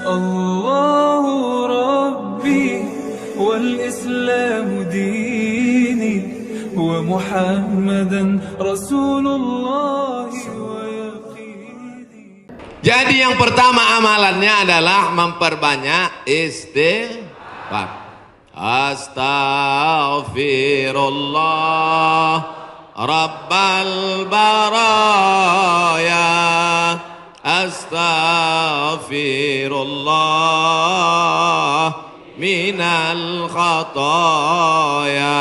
الله ربي والإسلام ديني ومحمدا رسول الله ويقيني. Jadi yang pertama amalannya adalah memperbanyak istighfar. Astaghfirullah Rabbal baraya, astaghfirullah minal khataya.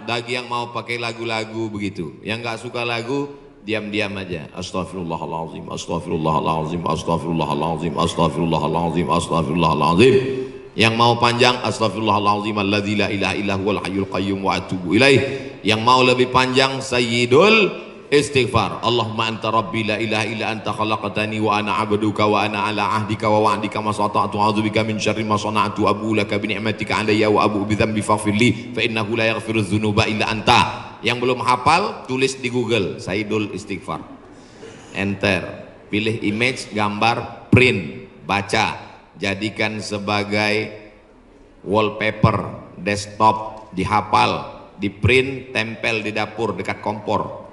Bagi yang mau pakai lagu-lagu begitu, yang nggak suka lagu diam-diam aja. Astaghfirullahaladzim, astaghfirullahaladzim, astaghfirullahaladzim, astaghfirullahaladzim, astaghfirullahaladzim. Yang mau panjang, astaghfirullahaladzim alladzi la ilaha illa huwal hayyul qayyum wa atubu ilaih. Yang mau lebih panjang, sayyidul istighfar. Allahumma anta rabbi la ilaha illa anta khalaqtani wa ana abduka wa ana ala ahdika wa wa'dika ma sata'tu a'udzubika min syarri ma sana'tu abu laka bi ni'matika alayya wa abu bi dzambi faghfirli fa innahu la yaghfiru dzunuba illa anta. Yang belum hafal, tulis di Google sayyidul istighfar, enter, pilih image, gambar, print, baca, jadikan sebagai wallpaper desktop, dihafal, di print, tempel di dapur dekat kompor.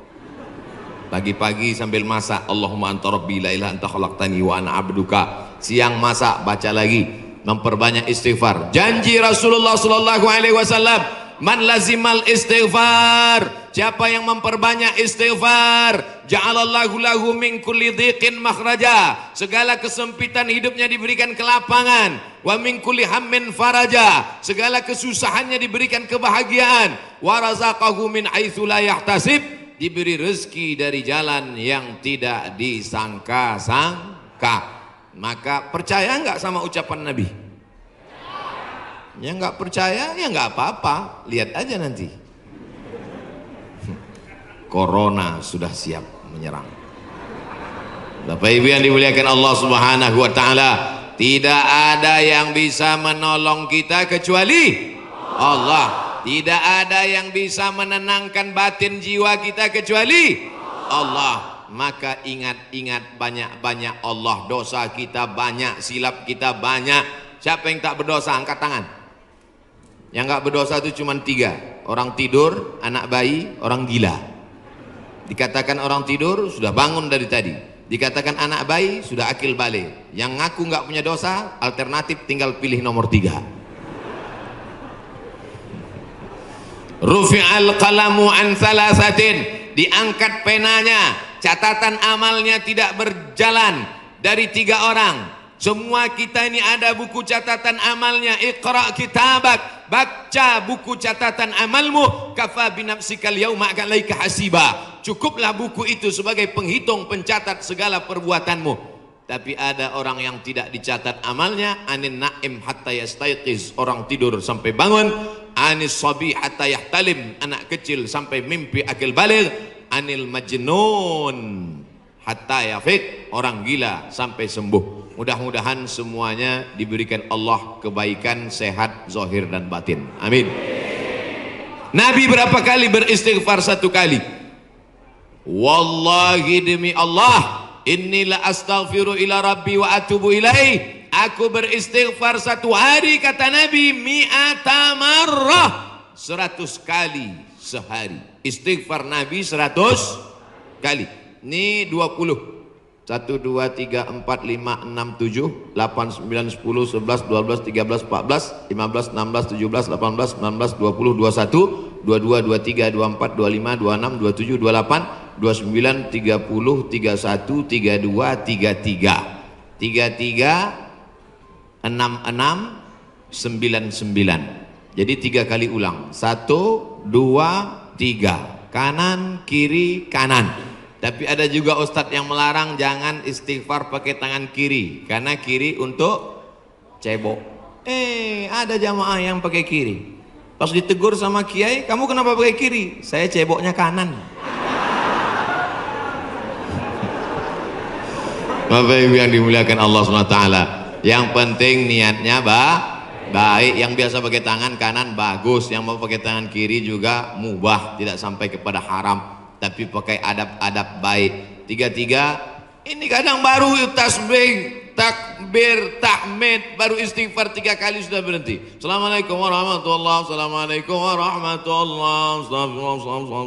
Pagi-pagi sambil masak, Allahumma anta rabbi la ilaha anta khalaqtani wa ana abduka. Siang masak, baca lagi, memperbanyak istighfar. Janji Rasulullah sallallahu alaihi wasallam, man lazimal istighfar, siapa yang memperbanyak istighfar, ja'alallahu lahu min kulli dhiqin makhraja, segala kesempitan hidupnya diberikan kelapangan, wa min kulli hammin faraja, segala kesusahannya diberikan kebahagiaan, wa razaqahu min haitsu la yahtasib, diberi rezeki dari jalan yang tidak disangka-sangka. Maka percaya enggak sama ucapan Nabi? Yang nggak percaya ya nggak apa-apa, lihat aja nanti. Corona sudah siap menyerang. Bapak Ibu yang dimuliakan Allah Subhanahu wa taala, tidak ada yang bisa menolong kita kecuali Allah. Tidak ada yang bisa menenangkan batin jiwa kita kecuali Allah. Maka ingat-ingat banyak-banyak Allah. Dosa kita banyak, silap kita banyak. Siapa yang tak berdosa angkat tangan. Yang nggak berdosa itu cuma 3. Orang tidur, anak bayi, orang gila. Dikatakan orang tidur sudah bangun dari tadi. Dikatakan anak bayi sudah akil balik. Yang ngaku nggak punya dosa, alternatif tinggal pilih nomor 3. Rufi'al qalamu an thalathatin, diangkat penanya, catatan amalnya tidak berjalan dari 3 orang. Semua kita ini ada buku catatan amalnya. Iqra kitabak, baca buku catatan amalmu. Kafa binafsikal yauma alaika hasiba. Cukuplah buku itu sebagai penghitung, pencatat segala perbuatanmu. Tapi ada orang yang tidak dicatat amalnya. Anin naim hatta yastayqiz, orang tidur sampai bangun. Anis sabi hatta yahtalim, anak kecil sampai mimpi akil baligh. Anil majnun hatta yafiq, orang gila sampai sembuh. Mudah-mudahan semuanya diberikan Allah kebaikan, sehat, zahir dan batin. Amin. Nabi berapa kali beristighfar? 1 kali. Wallahi demi Allah, inni la astaghfiru ila rabbi wa atubu ilaih. Aku beristighfar 1 hari, kata Nabi, mi'ata marrah, 100 kali sehari. Istighfar Nabi 100 kali. Ini 20. 1, 2, 3, 4, 5, 6, 7, 8, 9, 10, 11, 12, 13, 14, 15, 16, 17, 18, 19, 20, 21, 22, 23, 24, 25, 26, 27, 28, 29, 30, 31, 32, 33, 33, 66, 99. Jadi 3 kali ulang. 1, 2, 3. Kanan, kiri, kanan. Tapi ada juga ustadz yang melarang jangan istighfar pakai tangan kiri, karena kiri untuk cebok. Ada jamaah yang pakai kiri. Pas ditegur sama kiai, kamu kenapa pakai kiri? Saya ceboknya kanan. Bapak Ibu yang dimuliakan Allah SWT, yang penting niatnya baik. Yang biasa pakai tangan kanan bagus, yang mau pakai tangan kiri juga mubah, tidak sampai kepada haram, tapi pakai adab-adab baik. 33, ini kadang baru tasbih takbir, tahmid, baru istighfar 3 kali sudah berhenti. Assalamualaikum warahmatullahi wabarakatuh. Assalamualaikum warahmatullahi wabarakatuh.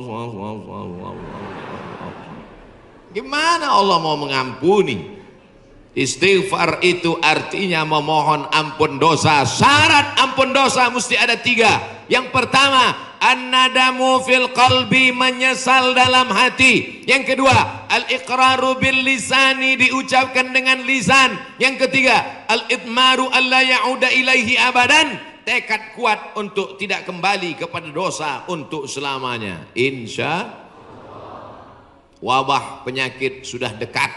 Gimana Allah mau mengampuni? Istighfar itu artinya memohon ampun dosa. Syarat ampun dosa mesti ada 3. Yang pertama, an-nadamu fil qalbi, menyesal dalam hati. Yang kedua, al-iqraru bil lisani, diucapkan dengan lisan. Yang ketiga, al-idmaru alla ya'uda ilaihi abadan, tekad kuat untuk tidak kembali kepada dosa untuk selamanya. Insya wabah penyakit sudah dekat,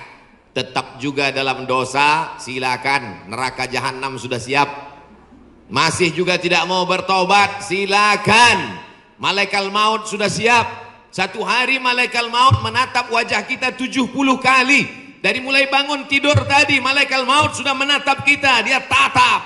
tetap juga dalam dosa, silakan, neraka jahanam sudah siap. Masih juga tidak mau bertobat, silakan, malaikat maut sudah siap. Satu hari malaikat maut menatap wajah kita 70 kali. Dari mulai bangun tidur tadi, malaikat maut sudah menatap kita, dia tatap.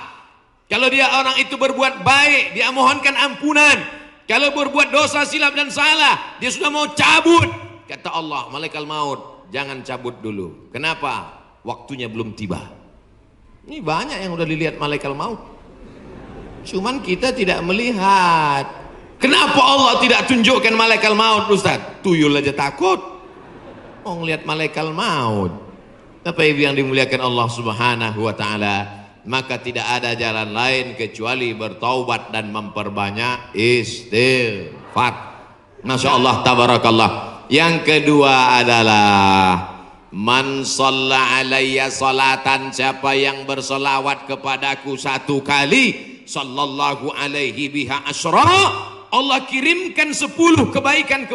Kalau dia orang itu berbuat baik, dia mohonkan ampunan. Kalau berbuat dosa, silap dan salah, dia sudah mau cabut. Kata Allah, malaikat maut, jangan cabut dulu. Kenapa? Waktunya belum tiba. Ini banyak yang udah dilihat malaikat maut, cuman kita tidak melihat. Kenapa Allah tidak tunjukkan malaikat maut, Ustaz? Tuyul aja takut mau ngelihat malaikat maut. Apa yang dimuliakan Allah Subhanahu wa taala, maka tidak ada jalan lain kecuali bertaubat dan memperbanyak istighfar. Masya Allah, tabarakallah. Yang kedua adalah man shalla alayya salatan, siapa yang bersolawat kepadaku 1 kali, sallallahu alaihi biha asyra, Allah kirimkan 10 kebaikan.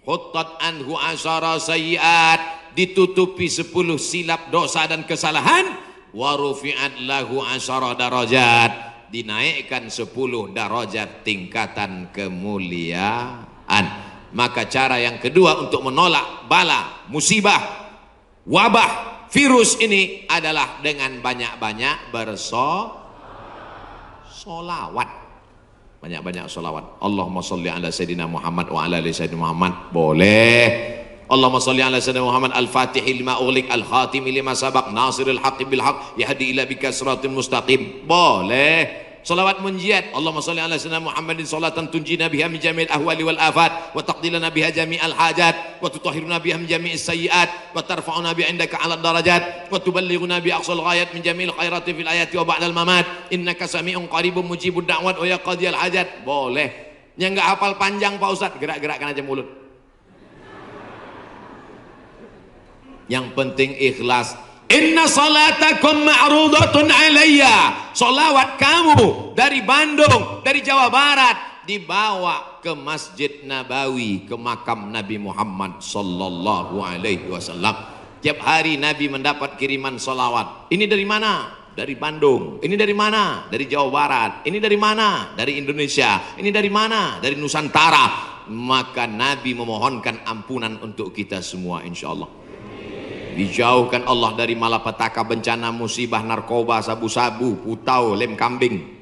Khuttat anhu asyara sayyiat, ditutupi 10 silap dosa dan kesalahan. Wa rufi'at lahu asyara darajat, dinaikkan 10 darajat tingkatan kemuliaan. Maka cara yang kedua untuk menolak bala, musibah, wabah, virus ini adalah dengan banyak-banyak bersolawat. Banyak-banyak solawat. Allahumma salli ala Sayyidina Muhammad wa ala ali Sayyidina Muhammad. Boleh. Allahumma salli ala Sayyidina Muhammad al-Fatihil lima ughliq al-khatimi lima sabaq nasiril haqqi bil haqq yahdi ila bika siratal mustaqim. Boleh. Salawat munjiat, Allahumma salli ala sayyidina Muhammadin salatan tunjina biha min jami'il ahwali wal afat wa taqdilana biha jami'al hajat wa tutahhiruna biha min jami'is sayyiat wa tarfa'una bi indaka 'ala darajat wa tuballighuna bi aqsal ghayat min jami'il khairati fil ayati wa ba'dal mamat innaka sami'un qaribun mujibud da'wat wa ya qadiyal hajat. Boleh. Yang enggak hafal panjang Pak Ustaz, gerak-gerakkan aja mulut. Yang penting ikhlas. Inna salatakum ma'rudatun alayya, salawat kamu dari Bandung, dari Jawa Barat dibawa ke Masjid Nabawi, ke makam Nabi Muhammad sallallahu alaihi wasallam. Tiap hari Nabi mendapat kiriman salawat. Ini dari mana? Dari Bandung. Ini dari mana? Dari Jawa Barat. Ini dari mana? Dari Indonesia. Ini dari mana? Dari Nusantara. Maka Nabi memohonkan ampunan untuk kita semua, insyaallah. Dijauhkan Allah dari malapetaka, bencana, musibah, narkoba, sabu-sabu, putau, lem kambing.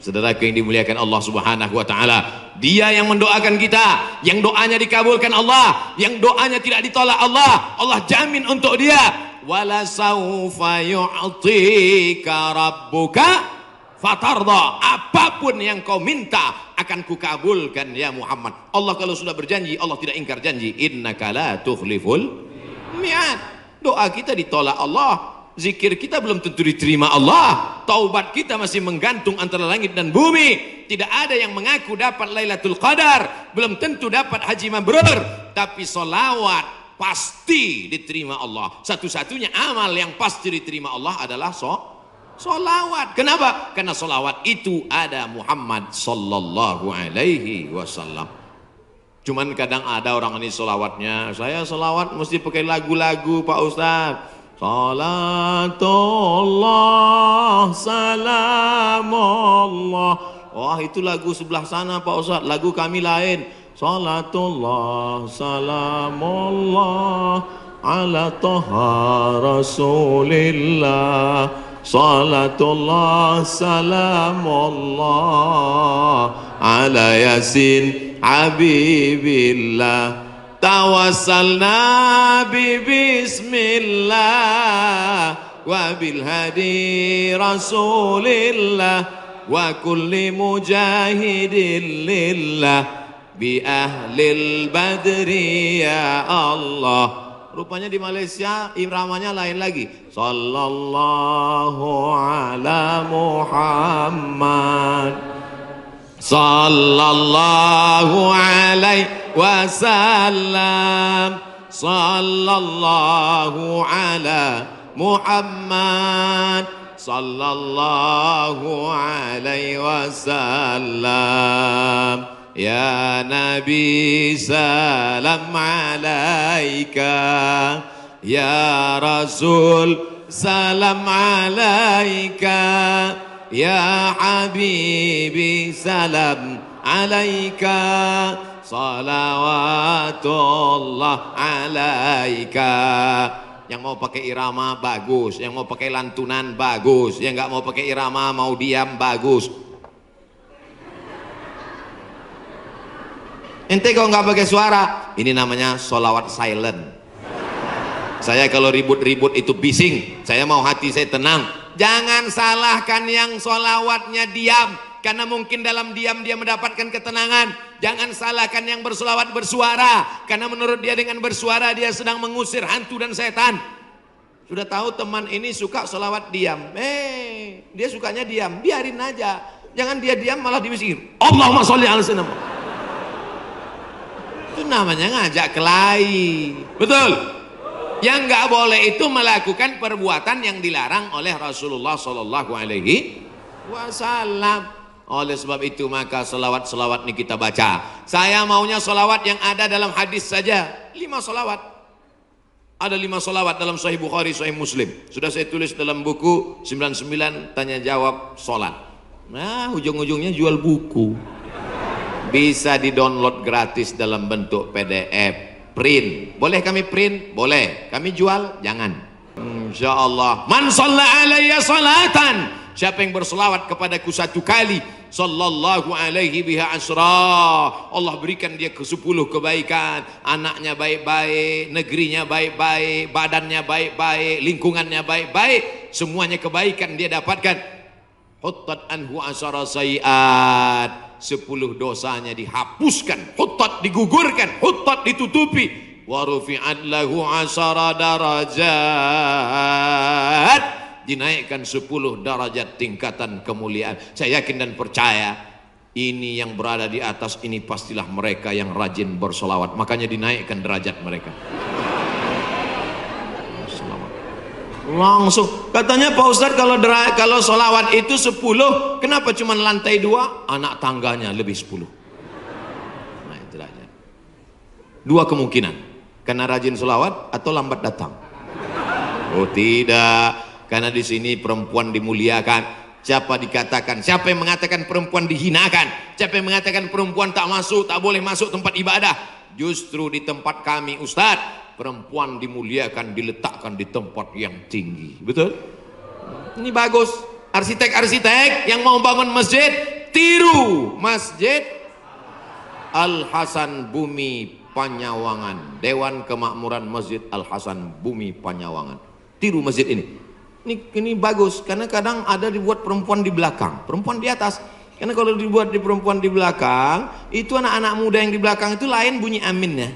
Saudaraku yang dimuliakan Allah Subhanahu wa taala, Dia yang mendoakan kita, yang doanya dikabulkan Allah, yang doanya tidak ditolak Allah. Allah jamin untuk dia. Wala saufa yu'tika rabbuka fatarda, apapun yang kau minta akan kukabulkan ya Muhammad. Allah kalau sudah berjanji, Allah tidak ingkar janji. Innaka la tukhliful mi'ad. Doa kita ditolak Allah, zikir kita belum tentu diterima Allah, taubat kita masih menggantung antara langit dan bumi. Tidak ada yang mengaku dapat Lailatul Qadar, belum tentu dapat haji mabrur, tapi solawat pasti diterima Allah. Satu-satunya amal yang pasti diterima Allah adalah solawat. Kenapa? Karena solawat itu ada Muhammad sallallahu alaihi wasallam. Cuman kadang ada orang ini solawatnya, saya solawat mesti pakai lagu-lagu Pak Ustaz. Salatullah salamullah. Wah, itu lagu sebelah sana Pak Ustaz, lagu kami lain. Salatullah salamullah ala taha rasulillah. Salatullah salamullah ala yasin habibillah. tawassalna bi bismillah wa bil hadi rasulillah wa kulli mujahidin lillah bi ahlil badri ya Allah. Rupanya di Malaysia iramanya lain lagi. Sallallahu ala Muhammad sallallahu alaihi wasallam sallallahu ala Muhammad sallallahu alaihi wasallam ya Nabi salam alaika ya Rasul salam alaika ya Habibi salam alaika salawatullah alaika. Yang mau pakai irama bagus, yang mau pakai lantunan bagus, yang nggak mau pakai irama mau diam bagus. Ente kalau nggak pakai suara, ini namanya solawat silent. Saya kalau ribut-ribut itu bising, saya mau hati saya tenang. Jangan salahkan yang solawatnya diam, karena mungkin dalam diam dia mendapatkan ketenangan. Jangan salahkan yang bersolawat bersuara, karena menurut dia dengan bersuara dia sedang mengusir hantu dan setan. Sudah tahu teman ini suka solawat diam, dia sukanya diam, biarin aja. Jangan dia diam malah dibisir, Allahumma sholli ala sayyidina. Itu namanya ngajak kelahi, betul? Yang nggak boleh itu melakukan perbuatan yang dilarang oleh Rasulullah Sallallahu Alaihi Wasallam. Oleh sebab itu maka selawat-selawat ini kita baca. Saya maunya selawat yang ada dalam hadis saja. 5 selawat. Ada 5 selawat dalam Sahih Bukhari, Sahih Muslim. Sudah saya tulis dalam buku 99 tanya jawab solat. Nah ujung-ujungnya jual buku. Bisa di-download gratis dalam bentuk PDF. Print, boleh kami print? Boleh. Kami jual? Jangan. Insyaallah. Man shalla alayya salatan, siapa yang berselawat kepadaku 1 kali, sallallahu alaihi biha asra, Allah berikan dia ke 10 kebaikan. Anaknya baik-baik, negerinya baik-baik, badannya baik-baik, lingkungannya baik-baik, semuanya kebaikan dia dapatkan. Huttat anhu asyara sayiat, 10 dosanya dihapuskan, huttat digugurkan, huttat ditutupi, wa rufi'at lahu asyara darajat, dinaikkan 10 derajat tingkatan kemuliaan. Saya yakin dan percaya ini yang berada di atas ini pastilah mereka yang rajin bersolawat, makanya dinaikkan derajat mereka. Langsung katanya Pak Ustadz, kalau solawat itu 10, kenapa cuma lantai 2? Anak tangganya lebih 10. Nah itu aja. 2 kemungkinan, karena rajin solawat atau lambat datang. Oh tidak, karena di sini perempuan dimuliakan. Siapa yang mengatakan perempuan dihinakan? Siapa yang mengatakan perempuan tak boleh masuk tempat ibadah? Justru di tempat kami Ustadz, perempuan dimuliakan, diletakkan di tempat yang tinggi. Betul? Ini bagus. Arsitek-arsitek yang mau bangun masjid, tiru Masjid Al-Hasan Bumi Panyawangan. Dewan Kemakmuran Masjid Al-Hasan Bumi Panyawangan. Tiru masjid ini. Ini bagus, karena kadang ada dibuat perempuan di belakang, perempuan di atas. Karena kalau dibuat di perempuan di belakang, itu anak-anak muda yang di belakang itu lain bunyi aminnya.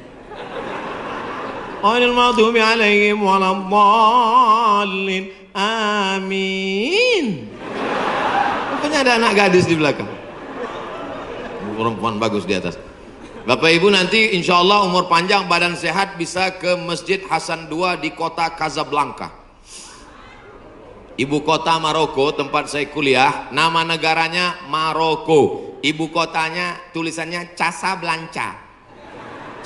Ghairil maghdubi alaihim waladdallin. Amin. Rupanya ada anak gadis di belakang. Perempuan bagus di atas. Bapak Ibu nanti insya Allah umur panjang, badan sehat, bisa ke Masjid Hasan II di kota Casablanca. Ibu kota Maroko, tempat saya kuliah. Nama negaranya Maroko. Ibu kotanya tulisannya Casablanca.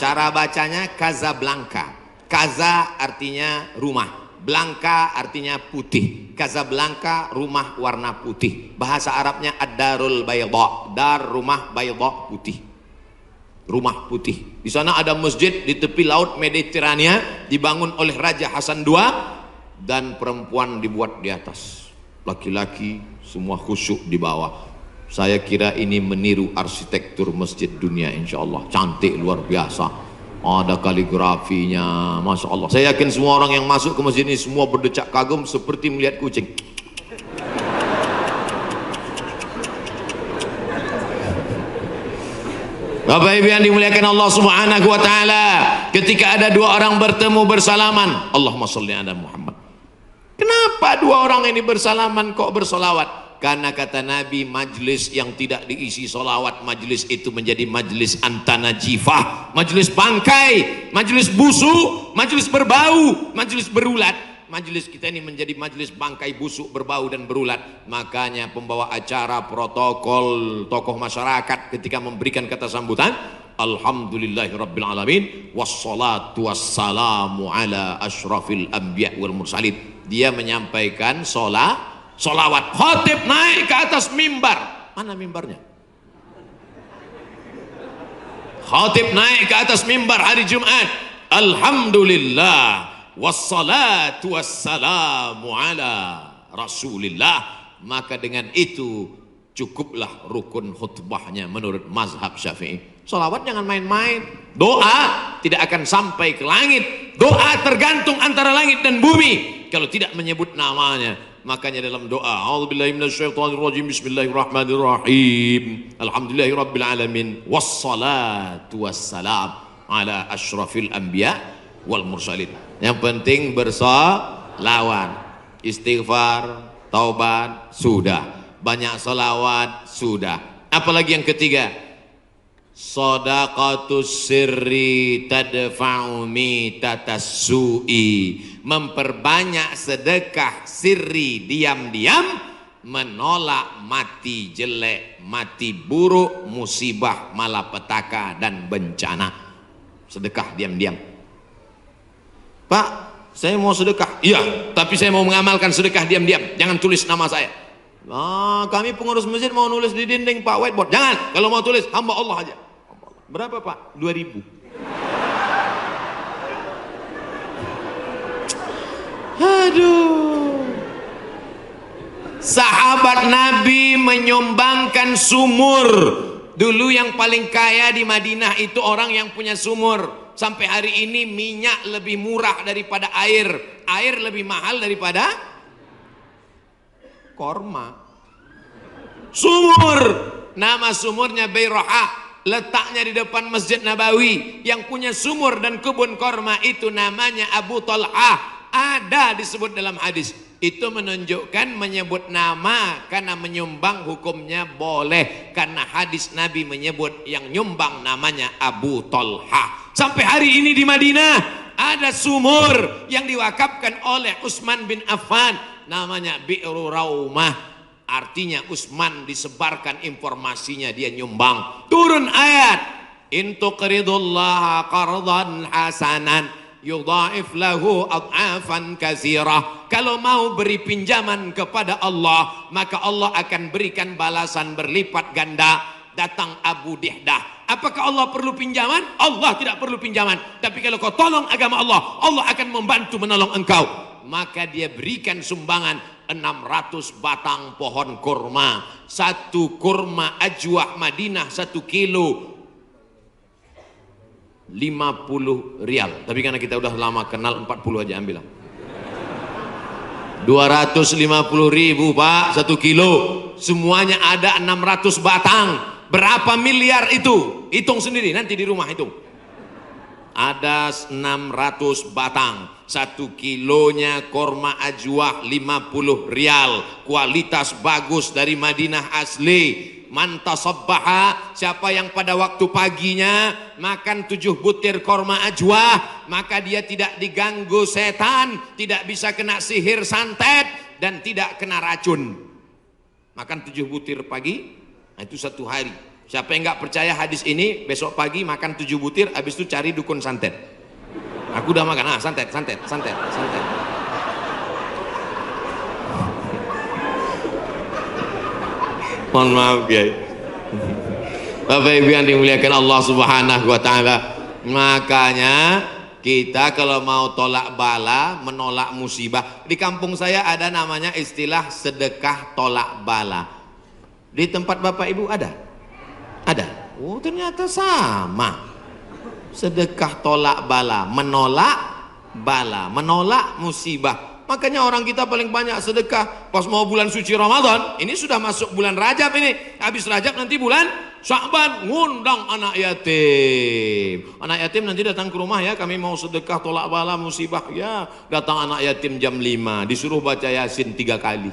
Cara bacanya Casablanca. Kaza artinya rumah, Blanca artinya putih. Casablanca rumah warna putih. Bahasa Arabnya ad-darul bayda, dar rumah, bayda putih, rumah putih. Di sana ada masjid di tepi laut Mediterania, dibangun oleh Raja Hasan II, dan perempuan dibuat di atas, laki-laki semua khusyuk di bawah. Saya kira ini meniru arsitektur masjid dunia, insya Allah cantik luar biasa. ada kaligrafinya, Masya Allah. Saya yakin semua orang yang masuk ke masjid ini semua berdecak kagum seperti melihat kucing. Bapak Ibu yang dimuliakan Allah Subhanahu wa taala, ketika ada dua orang bertemu bersalaman, Allahumma sholli ala Muhammad. Kenapa dua orang ini bersalaman kok bersolawat? Karena kata Nabi, majlis yang tidak diisi solawat, majlis itu menjadi majlis antanajifah, majlis bangkai, majlis busuk, majlis berbau, majlis berulat. Majlis kita ini menjadi majlis bangkai, busuk, berbau dan berulat. Makanya pembawa acara, protokol, tokoh masyarakat ketika memberikan kata sambutan, alhamdulillahirabbil alamin wassalatu wassalamu ala asyrafil anbiya wal mursalin. Dia menyampaikan solawat. Khatib naik ke atas mimbar. Mana mimbarnya? Khatib naik ke atas mimbar hari Jumat. Alhamdulillah wassalatu wassalamu ala rasulillah. Maka dengan itu cukuplah rukun khutbahnya menurut mazhab Syafi'i. Salawat jangan main-main. Doa tidak akan sampai ke langit. Doa tergantung antara langit dan bumi kalau tidak menyebut namanya. Makanya dalam doa, a'udzubillahi minasyaitonirrajim, bismillahirrahmanirrahim, alhamdulillahirabbil alamin, wassalatu wassalam ala asyrafil anbiya wal mursalin. Yang penting bersolawat, istighfar, taubat, sudah. Banyak salawat, sudah. Apalagi yang ketiga, shadaqatus sirri tadfa'u mitatas su'i. Memperbanyak sedekah sirri, diam-diam, menolak mati jelek, mati buruk, musibah, malapetaka dan bencana. Sedekah diam-diam. Pak, saya mau sedekah. Iya, tapi saya mau mengamalkan sedekah diam-diam. Jangan tulis nama saya. Kami pengurus masjid mau nulis di dinding Pak, whiteboard. Jangan, kalau mau tulis hamba Allah aja. Berapa Pak? 2.000. Aduh. Sahabat Nabi menyumbangkan sumur. Dulu yang paling kaya di Madinah itu orang yang punya sumur. Sampai hari ini minyak lebih murah daripada air. Air lebih mahal daripada korma. Sumur, nama sumurnya Bayroha. Letaknya di depan Masjid Nabawi. Yang punya sumur dan kebun korma itu namanya Abu Talhah. Ada disebut dalam hadis. Itu menunjukkan menyebut nama karena menyumbang hukumnya boleh. Karena hadis Nabi menyebut yang nyumbang namanya Abu Talhah. Sampai hari ini di Madinah ada sumur yang diwakafkan oleh Utsman bin Affan. Namanya Bi'ru Raumah. Artinya Utsman disebarkan informasinya, dia nyumbang. Turun ayat, in tuqridullaha qardan hasanan yudha'if lahu ad'afan katsirah. Kalau mau beri pinjaman kepada Allah, maka Allah akan berikan balasan berlipat ganda. Datang Abu Dihdah. Apakah Allah perlu pinjaman? Allah tidak perlu pinjaman. Tapi kalau kau tolong agama Allah, Allah akan membantu menolong engkau. Maka dia berikan sumbangan 600 batang pohon kurma. Satu kurma ajwah Madinah 1 kilo 50 rial. Tapi karena kita udah lama kenal, 40 aja ambil. 250.000 Pak 1 kilo. Semuanya ada 600 batang. Berapa miliar itu? Hitung sendiri nanti di rumah hitung. Ada 600 batang. 1 kilonya korma ajwah 50 rial. Kualitas bagus dari Madinah asli. Mantasabbaha, siapa yang pada waktu paginya makan 7 butir korma ajwah, maka dia tidak diganggu setan, tidak bisa kena sihir santet, dan tidak kena racun. Makan 7 butir pagi, nah itu 1 hari. Siapa yang nggak percaya hadis ini, besok pagi makan 7 butir, habis itu cari dukun santet. Aku udah makan, santet. Mohon maaf ya. Bapak Ibu yang dimuliakan Allah Subhanahu wa taala. Makanya kita kalau mau tolak bala, menolak musibah. Di kampung saya ada namanya istilah sedekah tolak bala. Di tempat Bapak Ibu ada? Ada. Oh, ternyata sama. Sedekah tolak bala, menolak bala, menolak musibah. Makanya orang kita paling banyak sedekah pas mau bulan suci Ramadan. Ini sudah masuk bulan Rajab ini. Habis Rajab nanti bulan Sya'ban, ngundang anak yatim. Anak yatim nanti datang ke rumah ya, kami mau sedekah tolak bala musibah. Ya, datang anak yatim jam 5, disuruh baca Yasin 3 kali.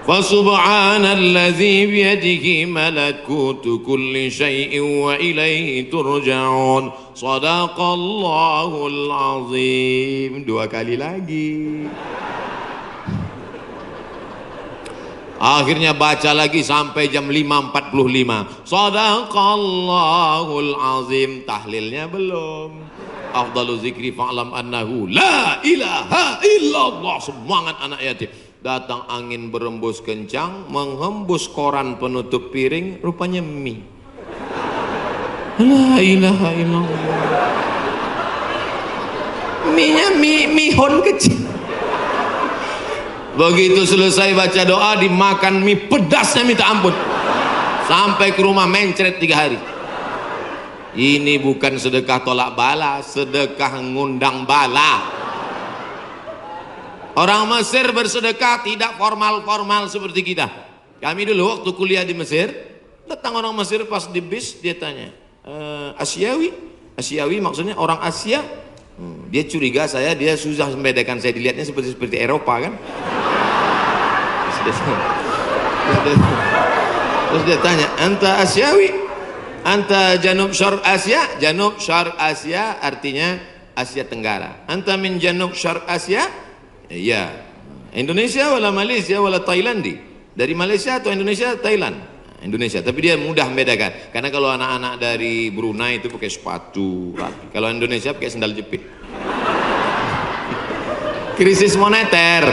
Fasubhanalladzi biyadihi malakutu kulli syai'in wa ilaihi turja'un. Shadaqallahul azim. 2 kali lagi. Akhirnya baca lagi sampai jam 5.45. Shadaqallahul azim. Tahlilnya belum. Afdalu zikri fa'lam annahu la ilaha illallah. Semangat anak yatim. Datang angin berembus kencang, menghembus koran penutup piring, rupanya mie. La ilaha illallah. Mie-nya mihon kecil. Begitu selesai baca doa, dimakan mie pedasnya minta ampun. Sampai ke rumah mencret 3 hari. Ini bukan sedekah tolak bala, sedekah ngundang bala. Orang Mesir bersedekah tidak formal-formal seperti kita. Kami dulu waktu kuliah di Mesir, datang orang Mesir pas di bis, dia tanya, Asyawi? Asyawi maksudnya orang Asia? Dia curiga dia susah membedakan, saya dilihatnya seperti Eropa kan. Terus dia tanya, anta Asyawi? Anta Janub Syarq Asia? Janub Syarq Asia artinya Asia Tenggara. Anta min Janub Syarq Asia? Ya, Indonesia wala Malaysia wala Thailandi. Dari Malaysia atau Indonesia, Thailand. Indonesia, tapi dia mudah membedakan. Karena kalau anak-anak dari Brunei itu pakai sepatu rapi. Kalau Indonesia pakai sandal jepit. Krisis moneter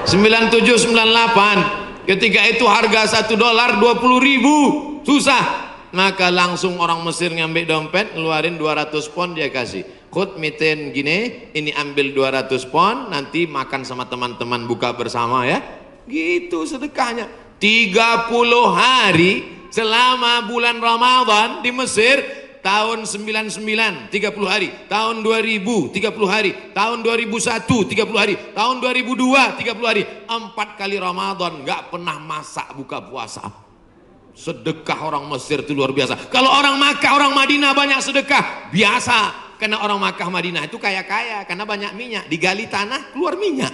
97-98. Ketika itu harga $1 20.000, susah. Maka langsung orang Mesir ngambil dompet, ngeluarin 200 pon, dia kasih. Khud miten gini, ini ambil 200 pon, nanti makan sama teman-teman buka bersama ya. Gitu sedekahnya. 30 hari selama bulan Ramadan di Mesir, tahun 99 30 hari, tahun 2000 30 hari, tahun 2001 30 hari, tahun 2002 30 hari. 4 kali Ramadan nggak pernah masak buka puasa. Sedekah orang Mesir itu luar biasa. Kalau orang Makkah, orang Madinah banyak sedekah, biasa. Karena orang Makkah, Madinah itu kaya-kaya, karena banyak minyak, digali tanah keluar minyak.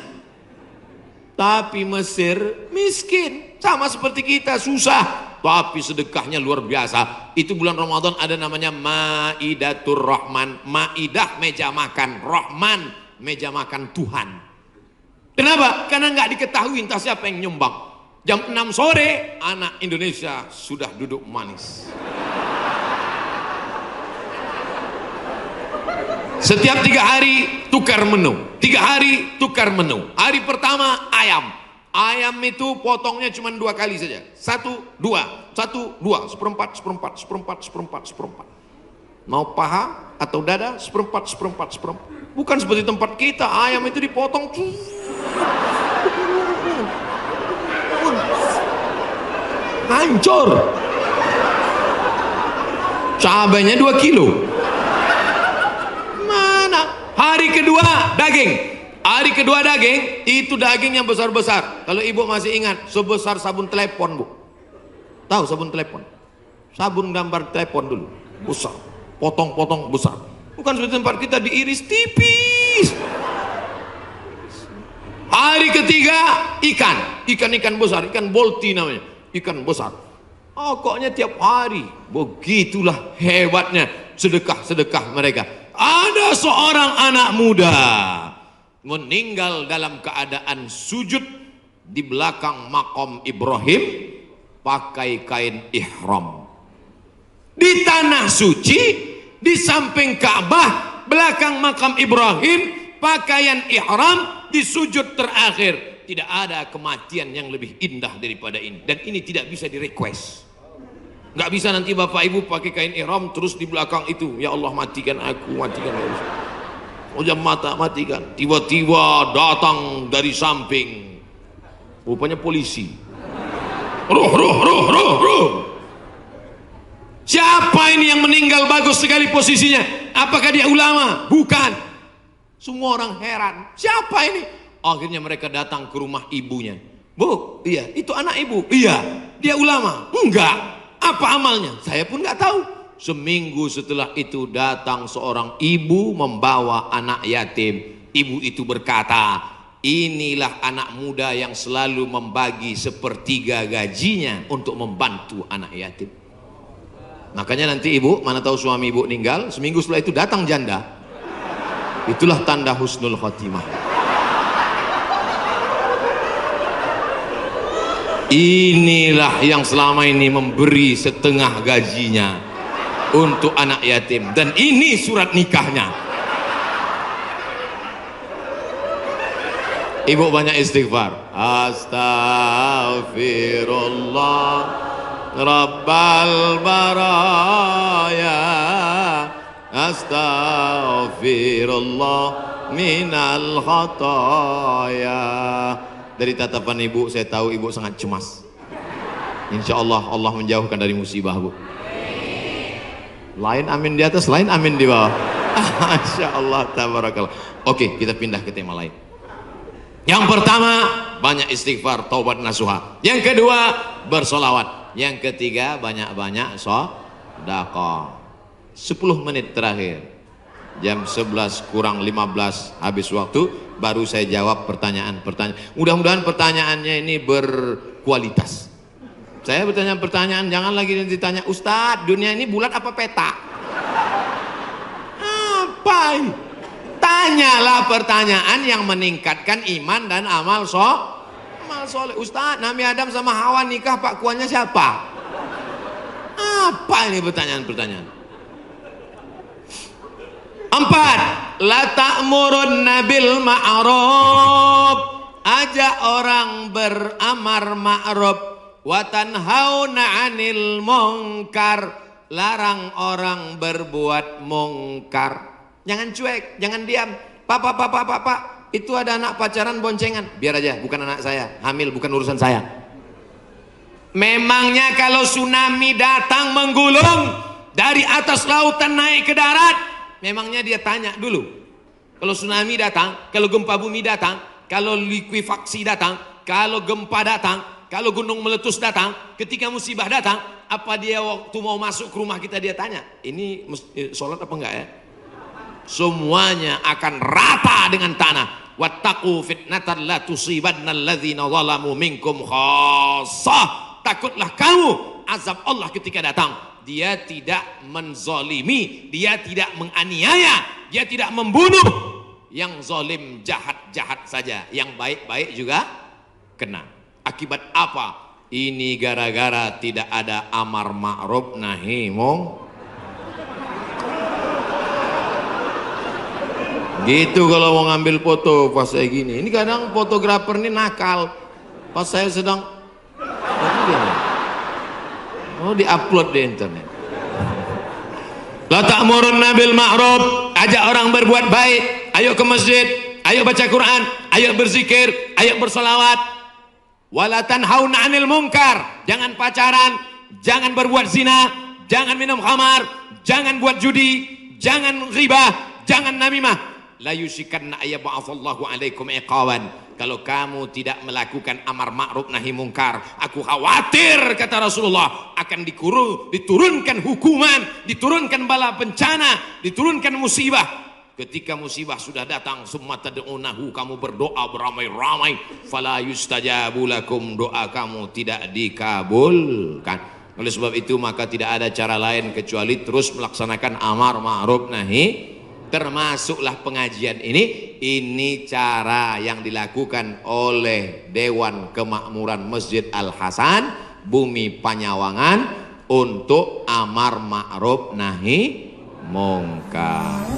Tapi Mesir miskin, sama seperti kita, susah. Tapi sedekahnya luar biasa. Itu bulan Ramadan ada namanya Maidatur Rahman. Maidah meja makan, Rahman meja makan Tuhan. Kenapa? Karena nggak diketahui entah siapa yang nyumbang. Jam 6 sore anak Indonesia sudah duduk manis. Setiap 3 hari tukar menu, 3 hari tukar menu. Hari pertama ayam. Ayam itu potongnya cuma 2 kali saja. 1, 2, 1, 2, seperempat, seperempat, seperempat, seperempat, seperempat. Mau paha atau dada, seperempat, seperempat, seperempat. Bukan seperti tempat kita, ayam itu dipotong. Hancur. Cabainya 2 kilo. Mana? Hari kedua daging. Hari kedua daging, itu daging yang besar-besar. Kalau ibu masih ingat, sebesar sabun telepon, Bu. Tahu sabun telepon? Sabun gambar telepon dulu. Besar. Potong-potong besar. Bukan seperti tempat kita diiris tipis. Hari ketiga ikan. Ikan-ikan besar, ikan bolti namanya. Ikan besar. Pokoknya tiap hari. Begitulah hebatnya sedekah-sedekah mereka. Ada seorang anak muda meninggal dalam keadaan sujud di belakang makam Ibrahim pakai kain ihram. Di tanah suci, di samping Ka'bah, belakang makam Ibrahim, pakaian ihram di sujud terakhir. Tidak ada kematian yang lebih indah daripada ini. Dan ini tidak bisa di-request. Nggak bisa nanti bapak ibu pakai kain ihram terus di belakang itu, ya Allah matikan aku, matikan aku. Ujam mata matikan. Tiba-tiba datang dari samping, rupanya polisi. Ruh. Siapa ini yang meninggal bagus sekali posisinya? Apakah dia ulama? Bukan. Semua orang heran. Siapa ini? Akhirnya mereka datang ke rumah ibunya. Bu, iya, itu anak ibu. Iya, dia ulama. Enggak. Apa amalnya? Saya pun nggak tahu. Seminggu setelah itu datang seorang ibu membawa anak yatim. Ibu itu berkata, inilah anak muda yang selalu membagi sepertiga gajinya untuk membantu anak yatim. Makanya nanti ibu, mana tahu suami ibu meninggal, seminggu setelah itu datang janda. Itulah tanda husnul khotimah. Inilah yang selama ini memberi setengah gajinya untuk anak yatim. Dan ini surat nikahnya. Ibu banyak istighfar. Astaghfirullah Rabbal baraya, astaghfirullah minal khataya. Dari tatapan ibu saya tahu ibu sangat cemas. Insya Allah Allah menjauhkan dari musibah, Bu. Lain amin di atas, lain amin di bawah. Masya Allah, tabarakallah. Oke, kita pindah ke tema lain. Yang pertama, banyak istighfar, taubat nasuha. Yang kedua, bersolawat. Yang ketiga, banyak-banyak sedekah. 10 menit terakhir, jam 11 kurang 15 habis waktu, baru saya jawab pertanyaan-pertanyaan. Mudah-mudahan pertanyaannya ini berkualitas. Saya bertanya pertanyaan, jangan lagi ditanya, Ustadz, dunia ini bulat apa peta? Apa? Tanyalah pertanyaan yang meningkatkan iman dan amal soleh. Ustaz, Nabi Adam sama Hawa nikah, Pak Kuannya siapa? Apa ini pertanyaan-pertanyaan? 4. La ta'murunna bil ma'ruf. Ajak orang beramar ma'ruf. Wa tanhauna 'anil munkar. Larang orang berbuat mungkar. Jangan cuek, jangan diam. Pak, itu ada anak pacaran boncengan. Biar aja, bukan anak saya. Hamil bukan urusan saya. Memangnya kalau tsunami datang menggulung dari atas lautan naik ke darat, memangnya dia tanya dulu. Kalau tsunami datang, kalau gempa bumi datang, kalau likuifaksi datang, kalau gempa datang, kalau gunung meletus datang, ketika musibah datang, apa dia waktu mau masuk ke rumah kita dia tanya, ini sholat apa enggak ya? Semuanya akan rata dengan tanah. Wattaqu fitnatan la tusibanna alladzina zalamu minkum khassah. Takutlah kamu azab Allah ketika datang. Dia tidak menzalimi, dia tidak menganiaya, dia tidak membunuh. Yang zalim jahat-jahat saja, yang baik-baik juga kena. Akibat apa? Ini gara-gara tidak ada amar ma'ruf nahi munkar. Gitu kalau mau ngambil foto pas saya gini. Ini kadang fotografer ini nakal. Pas saya sedang diupload di internet. La ta'murunna bil ma'ruf. Ajak orang berbuat baik. Ayo ke masjid, ayo baca Quran, ayo berzikir, ayo bersolawat. Wala tanhauna 'anil munkar. Jangan pacaran, jangan berbuat zina, jangan minum khamar, jangan buat judi, jangan riba, jangan namimah. La yusikanna ayyab'atsallahu 'alaikum iqawan. Kalau kamu tidak melakukan amar ma'ruf nahi mungkar, aku khawatir kata Rasulullah akan diturunkan hukuman, diturunkan bala bencana, diturunkan musibah. Ketika musibah sudah datang, summa tad'unahu, kamu berdoa beramai-ramai, fala yustajabu lakum, doa kamu tidak dikabulkan. Oleh sebab itu maka tidak ada cara lain kecuali terus melaksanakan amar ma'ruf nahi. Termasuklah pengajian ini cara yang dilakukan oleh Dewan Kemakmuran Masjid Al-Hasan Bumi Panyawangan untuk amar ma'ruf nahi mungkar.